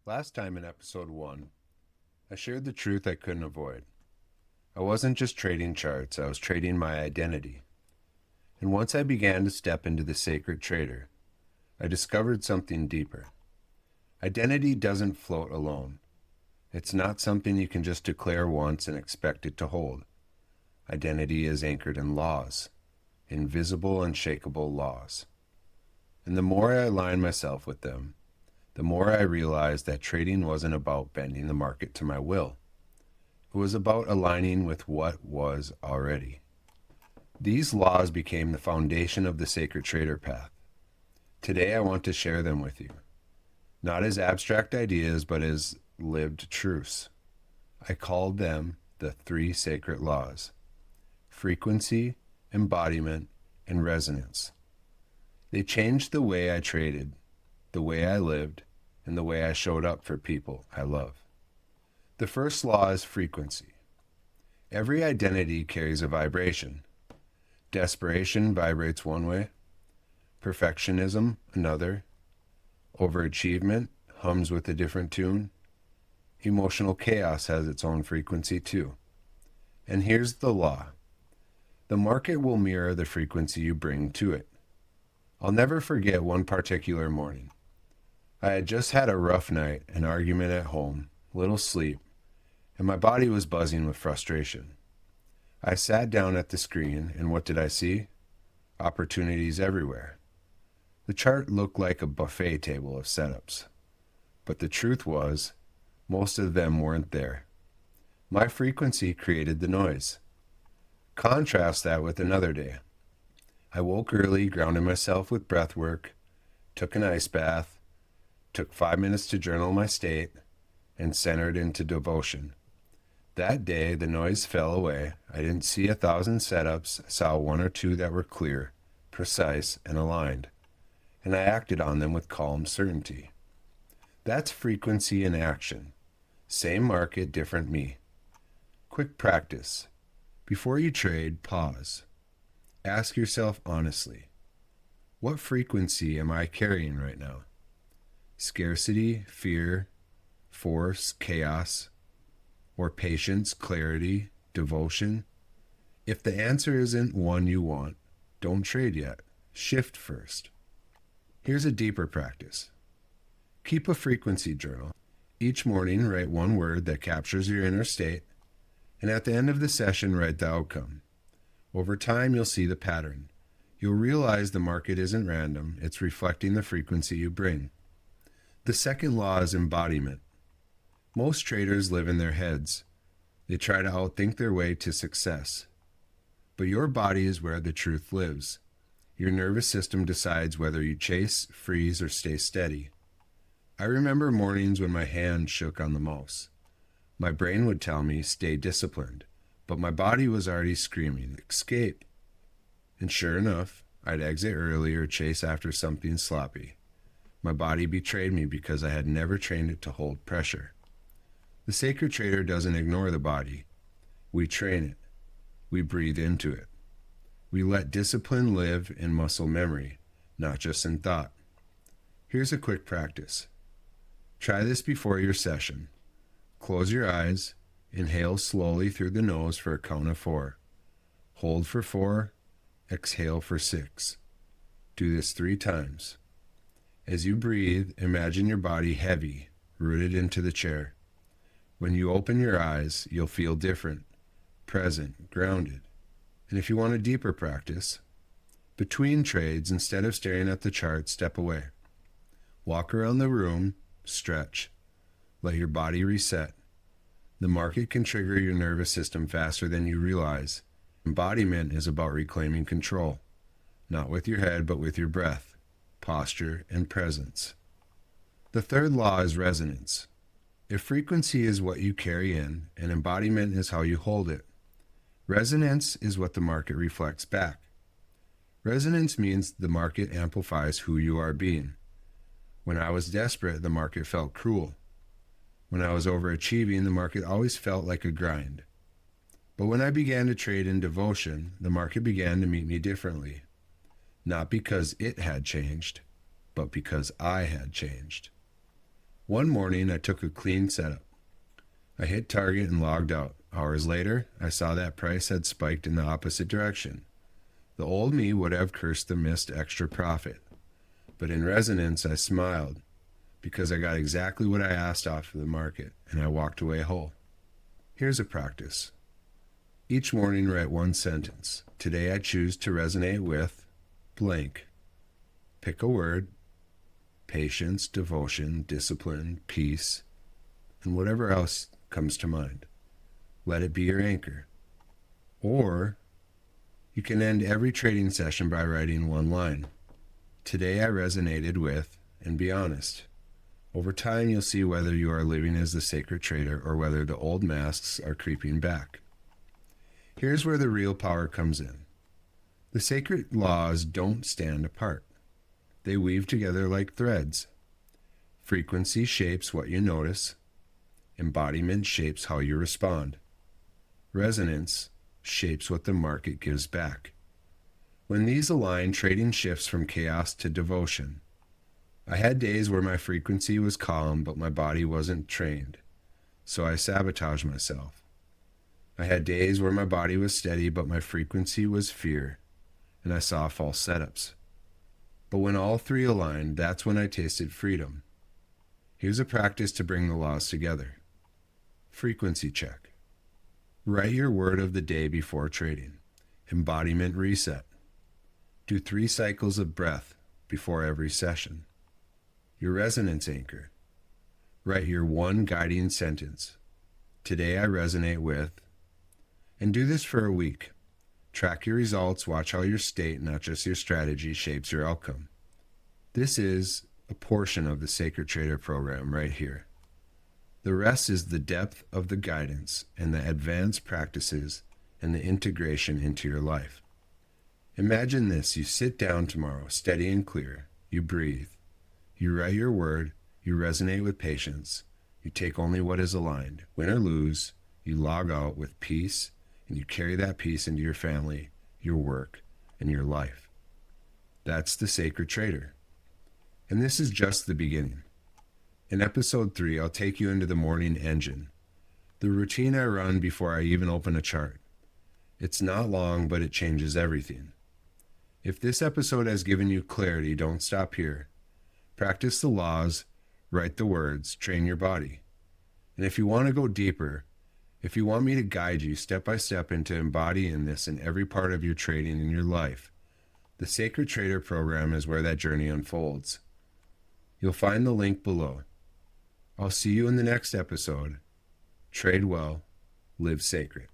Last time in episode 1, I shared the truth I couldn't avoid. I wasn't just trading charts, I was trading my identity. And once I began to step into the sacred trader, I discovered something deeper. Identity doesn't float alone. It's not something you can just declare once and expect it to hold. Identity is anchored in laws, invisible, unshakable laws. And the more I align myself with them, the more I realized that trading wasn't about bending the market to my will. It was about aligning with what was already. These laws became the foundation of the sacred trader path. Today I want to share them with you, not as abstract ideas, but as lived truths. I called them the three sacred laws: frequency, embodiment, and resonance. They changed the way I traded, the way I lived, and the way I showed up for people I love. The first law is frequency. Every identity carries a vibration. Desperation vibrates one way, perfectionism another, overachievement hums with a different tune, emotional chaos has its own frequency too. And here's the law. The market will mirror the frequency you bring to it. I'll never forget one particular morning. I had just had a rough night, an argument at home, little sleep, and my body was buzzing with frustration. I sat down at the screen, and what did I see? Opportunities everywhere. The chart looked like a buffet table of setups. But the truth was, most of them weren't there. My frequency created the noise. Contrast that with another day. I woke early, grounded myself with breath work, took an ice bath, took 5 minutes to journal my state, and centered into devotion. That day, the noise fell away. I didn't see 1,000 setups, I saw one or two that were clear, precise, and aligned. And I acted on them with calm certainty. That's frequency in action. Same market, different me. Quick practice. Before you trade, pause. Ask yourself honestly, what frequency am I carrying right now? Scarcity, fear, force, chaos, or patience, clarity, devotion? If the answer isn't one you want, don't trade yet. Shift first. Here's a deeper practice. Keep a frequency journal. Each morning, write one word that captures your inner state, and at the end of the session, write the outcome. Over time, you'll see the pattern. You'll realize the market isn't random, it's reflecting the frequency you bring. The second law is embodiment. Most traders live in their heads. They try to outthink their way to success. But your body is where the truth lives. Your nervous system decides whether you chase, freeze, or stay steady. I remember mornings when my hand shook on the mouse. My brain would tell me, stay disciplined, but my body was already screaming, escape. And sure enough, I'd exit early or chase after something sloppy. My body betrayed me because I had never trained it to hold pressure. The sacred trader doesn't ignore the body. We train it. We breathe into it. We let discipline live in muscle memory, not just in thought. Here's a quick practice. Try this before your session. Close your eyes. Inhale slowly through the nose for a count of 4. Hold for 4. Exhale for 6. Do this 3 times. As you breathe, imagine your body heavy, rooted into the chair. When you open your eyes, you'll feel different, present, grounded. And if you want a deeper practice, between trades, instead of staring at the chart, step away. Walk around the room, stretch. Let your body reset. The market can trigger your nervous system faster than you realize. Embodiment is about reclaiming control, not with your head, but with your breath, posture, and presence. The third law is resonance. If frequency is what you carry in, and embodiment is how you hold it, resonance is what the market reflects back. Resonance means the market amplifies who you are being. When I was desperate, the market felt cruel. When I was overachieving, the market always felt like a grind. But when I began to trade in devotion, the market began to meet me differently. Not because it had changed, but because I had changed. One morning, I took a clean setup. I hit target and logged out. Hours later, I saw that price had spiked in the opposite direction. The old me would have cursed the missed extra profit. But in resonance, I smiled because I got exactly what I asked off of the market, and I walked away whole. Here's a practice. Each morning, write one sentence. Today, I choose to resonate with blank. Pick a word: patience, devotion, discipline, peace, and whatever else comes to mind. Let it be your anchor. Or you can end every trading session by writing one line. Today I resonated with, and be honest. Over time, you'll see whether you are living as the sacred trader or whether the old masks are creeping back. Here's where the real power comes in. The sacred laws don't stand apart. They weave together like threads. Frequency shapes what you notice. Embodiment shapes how you respond. Resonance shapes what the market gives back. When these align, trading shifts from chaos to devotion. I had days where my frequency was calm, but my body wasn't trained, so I sabotaged myself. I had days where my body was steady, but my frequency was fear, and I saw false setups. But when all three aligned, that's when I tasted freedom. Here's a practice to bring the laws together. Frequency check. Write your word of the day before trading. Embodiment reset. Do 3 cycles of breath before every session. Your resonance anchor. Write your one guiding sentence. Today I resonate with. And do this for a week. Track your results, watch how your state, not just your strategy, shapes your outcome. This is a portion of the Sacred Trader program right here. The rest is the depth of the guidance and the advanced practices and the integration into your life. Imagine this: you sit down tomorrow, steady and clear, you breathe, you write your word, you resonate with patience, you take only what is aligned. Win or lose, you log out with peace, and you carry that peace into your family, your work, and your life. That's the Sacred Trader. And this is just the beginning. In episode 3, I'll take you into the morning engine, the routine I run before I even open a chart. It's not long, but it changes everything. If this episode has given you clarity, don't stop here. Practice the laws, write the words, train your body. And if you want to go deeper, if you want me to guide you step by step into embodying this in every part of your trading in your life, the Sacred Trader program is where that journey unfolds. You'll find the link below. I'll see you in the next episode. Trade well, live sacred.